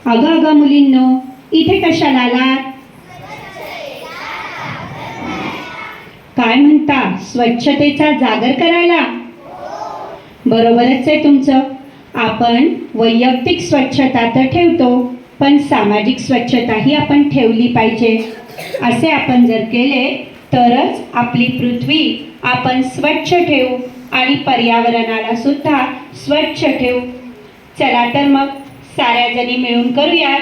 अगं अगं मुलींनो, इथे कशाला आलात? काय म्हणता, स्वच्छतेचा जागर करायला? बरोबरच आहे तुमचं. आपण वैयक्तिक स्वच्छता तर ठेवतो, पण सामाजिक स्वच्छताही आपण ठेवली पाहिजे. असे आपण जर केले तरच आपली पृथ्वी आपण स्वच्छ ठेवू आणि पर्यावरणाला सुद्धा स्वच्छ ठेवू. चला तर मग साऱ्या जणी मिळून करूयात.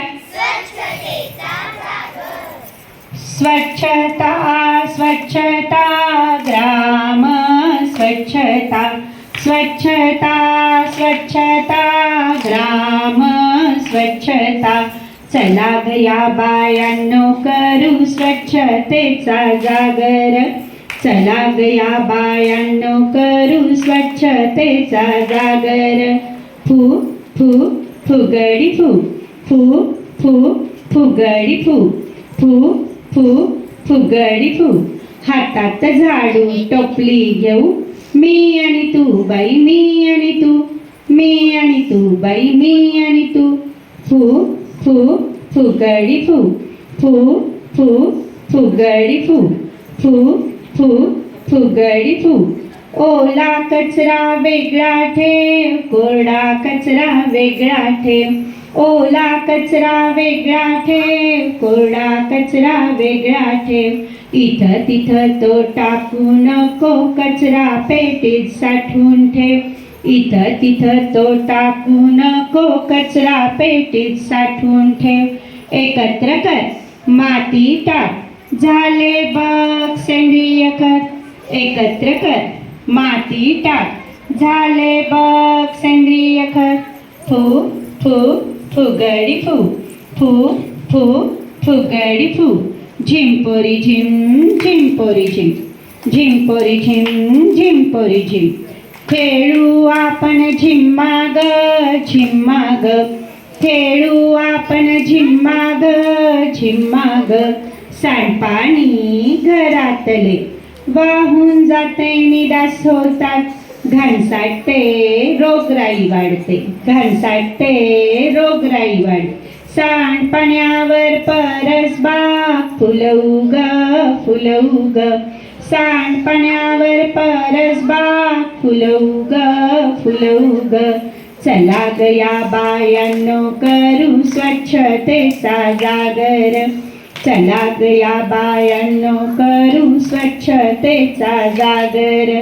स्वच्छता स्वच्छता ग्राम स्वच्छता, स्वच्छता स्वच्छता ग्राम स्वच्छता. चला ग या बायांनो करू स्वच्छतेचा जागर. चला ग या बायांनो करू स्वच्छतेचा जागर. फू फू फुगडी फू, फू फू फुगडी फू, फू फू फुगडी फू. हातात झाडू टोपली घेऊ, मी आणि तू बाई, मी आणि तू, मी आणि तू बाई, मी आणि तू. फू फू फुगडी फू, फू फू फुगडी फू, फू फू फुगडी फू. ओला कचरा वेगळा ठेव, कोरडा कचरा वेगळा ठेव. ओला कचरा वेगळा ठेव, कोरडा कचरा वेगळा ठेव. इथं तिथं तो टाकू नको, कचरा पेटीत साठवून ठेव. इथं तिथं तो टाकू नको, कचरा पेटीत साठवून ठेव. एकत्र कर, माती टाक, झाले बघ सेंद्रिय खत. एकत्र कर, माती टाक, झाले बघ सेंद्रिय खत. फू फू फुगडी फू, फू फू फुगडी फू. झिंपोरी झिम झिंपोरी झिम, झिंपोरी झिम झिंपोरी झिम. खेळू आपण झिम्मा ग झिम्मा ग, खेळू आपण झिम्मा ग झिम्मा ग. सांडपाणी घरातले वाहून जाते, निदास होतात. घाण साठते, रोगराई वाढते, घाण साठते, रोगराई वाढते. सांडपाण्यावर परसबाग फुलवू ग फुलवू ग. सांडपाण्यावर परसबाग फुलवू ग फुलवू ग. चला ग या बायांनो करू स्वच्छतेचा जागर. चला ग या बायांनो करू स्वच्छतेचा जागर.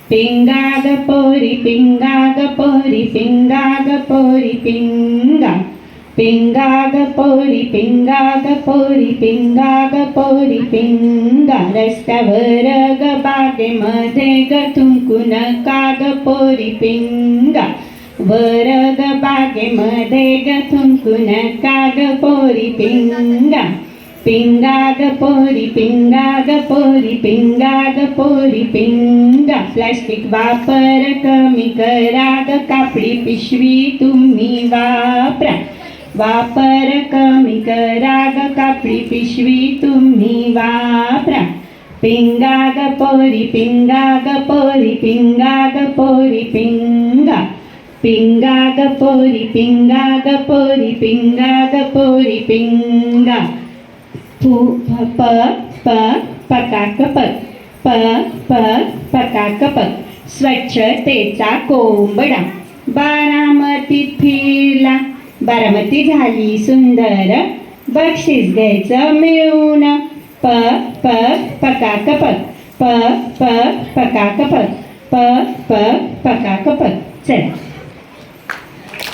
पिंगा ग पोरी पिंगा ग पोरी पिंगा ग पोरी पिंगा. पिंगा ग पोरी पिंगा ग पोरी पिंगा ग पोरी पिंगा. रस्त्यावर ग बागेमध्ये ग थुंकू नका ग पोरी पिंगा. वर ग बागेमध्ये ग थुंकू नका ग पोरी पिंगा. पिंगा ग पोरी पिंगा ग पोरी पिंगा ग पोरी पिंगा. प्लास्टिक वापर कमी करा ग, कापडी पिशवी तुम्ही वापरा. वापर कमी करा ग, कापडी पिशवी तुम्ही वापरा. पिंगा ग पोरी पिंगा ग पोरी पिंगा ग पोरी पिंगा. पिंगा ग पोरी पिंगा ग पोरी पिंगा ग पोरी पिंगा. फू प प पकाकपक, प प पकाकपक. स्वच्छतेचा कोंबडा बारामतीत फिरला, बारामती झाली सुंदर, बक्षीस घ्यायचं मिळून. प प पकाकपक, प प पकाकपक, प प पकाकपक. चला.